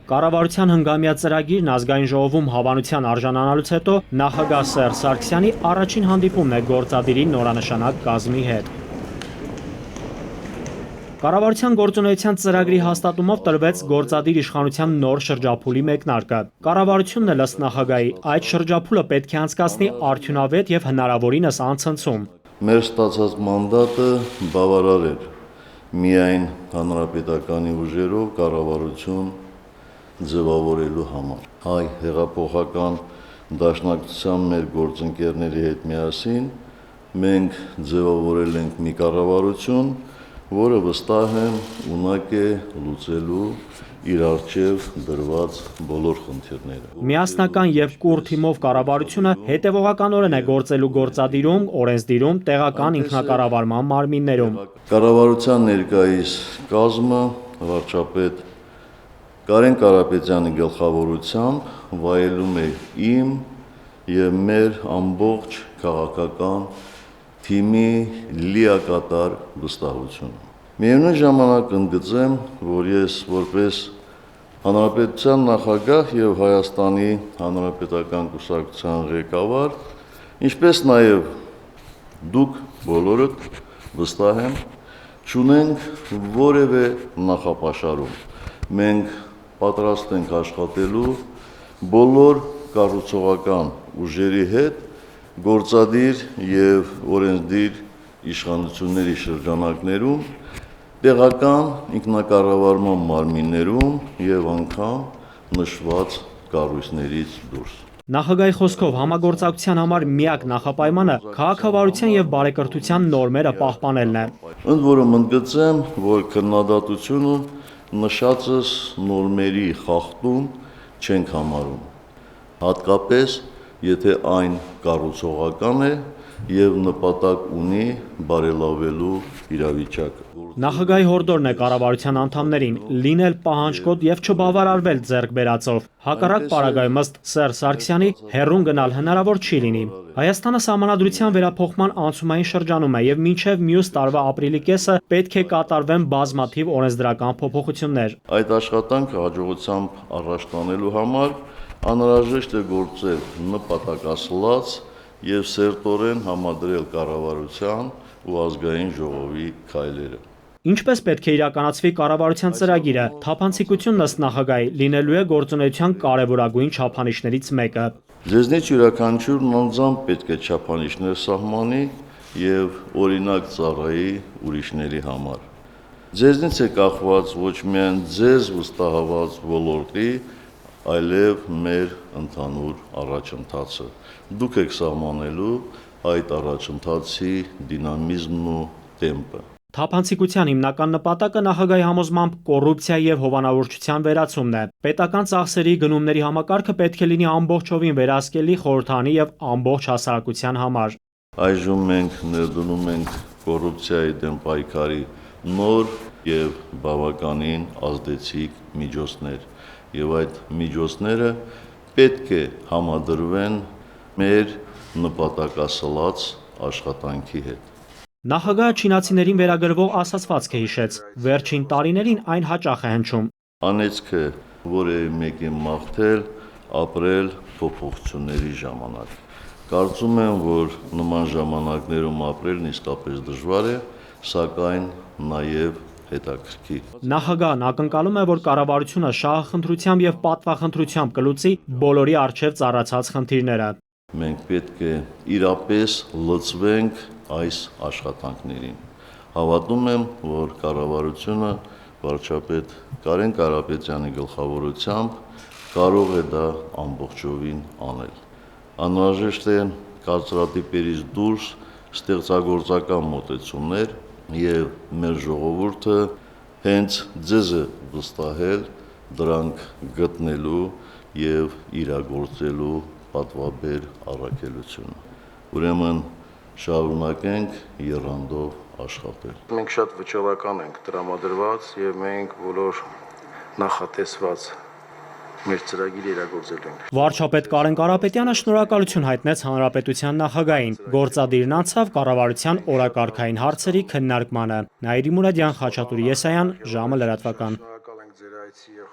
Կառավարության հնգամյա ծրագիրն ազգային ժողովում հավանության արժանանալուց հետո նախագահ Սերժ Սարգսյանի առաջին հանդիպումն է գործադիրի նորանշանակ կազմի հետ։ Կառավարության գործունեության ծրագրի հաստատումով տրվեց գործադիր իշխանության նոր շրջափուլի մեկնարկը։ Կառավարությունն էլ ըստ նախագահի այդ շրջափուլը պետք է անցկացնի արդյունավետ եւ հնարավորինս անցնցում։ Մեր ստացած մանդատը բավարար էր միայն հանրապետականի ուժերով կառավարություն ձևավորելու համար։ Հայ հեղափոխական դաշնակցության մեր գործընկերների հետ միասին մենք ձևավորել ենք մի կառավարություն, որը վստահ եմ ունակ է լուծելու իր առջև դրված բոլոր խնդիրները։ Միասնական եւ կուռ թիմով կառավարությունը հետևողականորեն է գործելու գործադիրում, օրենսդիրում, տեղական ինքնակառավարման մարմիններում։ Կառավարության ներկայիս կազմը վարչապետ Կարեն Կարապետյանի գլխավորությամբ վայելում է իմ եւ մեր ամբողջ քաղաքական թիմի լիակատար վստահությունը։ Միևնույն ժամանակ ընդգծեմ, որ ես որպես Հանրապետության նախագահ եւ Հայաստանի Հանրապետական կուսակցության ղեկավար, ինչպես նաեւ դուք բոլորդ վստահ եմ, չունենք որևէ նախապաշարում։ Մենք պատրաստ ենք աշխատելու բոլոր կառուցողական ուժերի հետ գործադիր եւ օրենսդիր իշխանությունների շրջանակներում, տեղական ինքնակառավարման մարմիններում եւ անգամ նշված կառույցներից դուրս։ Նախագահի խոսքով համագործակցության համար միակ նախապայմանը քաղաքավարության եւ բարեկրթության նորմերը պահպանելն է։ Ընդ որում ընդգծեմ, որ քննադատությունը նշածս նորմերի խախտում չենք համարում, հատկապես եթե այն կառուցողական է եւ նպատակ ունի բարելավելու իրավիճակը։ Նախագահի հորդորն է կառավարության անդամներին լինել պահանջկոտ եւ չբավարարվել ձեռք բերածով։ Հակառակ պարագայում ըստ Սերժ Սարգսյանի հեռուն գնալ հնարավոր չի լինի։ Հայաստանը սահմանադրության վերափոխման անցումային շրջանում է եւ մինչեւ մյուս տարվա ապրիլի կեսը պետք է կատարվեն բազմաթիվ օրենսդրական փոփոխություններ։ Այդ աշխատանքը հաջողությամբ առաջ տանելու համար անհրաժեշտ է գործել նպատակասլաց եւ սերտորեն համադրել կառավարության ու ազգային ժողովի քայլերը։ Ինչպես պետք է իրականացվի կառավարության ծրագիրը, թափանցիկությունն ըստ նախագահի լինելու է գործունեության կարևորագույն չափանիշներից մեկը։ Ձեզնից յուրաքանչյուրն անձամբ պետք է չափանիշներ սահմանի եւ օրինակ ծառայի ուրիշների համար։ Ձեզնից է կախված ոչ միայն ձեզ վստահված ոլորտի, այլև մեր ընդհանուր առաջընթացը։ Դուք եք սահմանելու այդ առաջընթացի դինամիզմն ու տեմպը։ Թափանցիկության հիմնական նպատակը նախագահի համոզմամբ կոռուպցիայի եւ հովանավորչության վերացումն է։ Պետական ծախսերի գնումների համակարգը պետք է լինի ամբողջովին վերահսկելի խորհրդանի եւ ամբողջ հասարակության համար։ Այժմ մենք ներդնում ենք կոռուպցիայի դեմ պայքարի նոր եւ բավականին ազդեցիկ միջոցներ, եւ այդ միջոցները պետք է համադրվեն մեր նպատակասլաց աշխատանքի հետ։ Նախագահը չինացիներին վերագրվող ասացվածքը հիշեց։ Վերջին տարիներին այն հաճախ է հնչում։ Անեծքը որևէ մեկին մաղթել, ապրել փոփոխությունների ժամանակ։ Կարծում եմ, որ նման ժամանակներում ապրելն իսկապես դժվար է, սակայն նաեւ հետաքրքիր։ Նախագահն ակնկալում է, որ կառավարությունը շահախնդրությամբ եւ պատվախնդրությամբ կլուծի բոլորի առջև ծառացած խնդիրները։ Մենք պետք է իրապես լծվենք այս աշխատանքներին։ Հավատում եմ, որ կառավարությունը վարչապետ Կարեն Կարապետյանի գլխավորությամբ կարող է դա ամբողջովին անել։ Անհրաժեշտ է կարծրատիպերից դուրս ստեղծագործական մոտեցումներ եւ մեր ժողովուրդը հենց ձեզ է վստահել դրանք գտնելու եւ իրագործելու պատվաբեր առաքելությունը։ Ուրեմն շարունակենք եռանդով աշխատել։ Մենք շատ վճռական ենք տրամադրված եւ մենք բոլոր նախատեսված մեր ծրագիրը իրագործելու ենք։ Վարչապետ Կարեն Կարապետյանը շնորհակալություն հայտնեց հանրապետության նախագահին։ Գործադիրն անցավ կառավարության օրակարգային հարցերի քննարկմանը։ Նաիրի Մուրադյան, Խաչատուր Եսայան, ժամը լրատվական։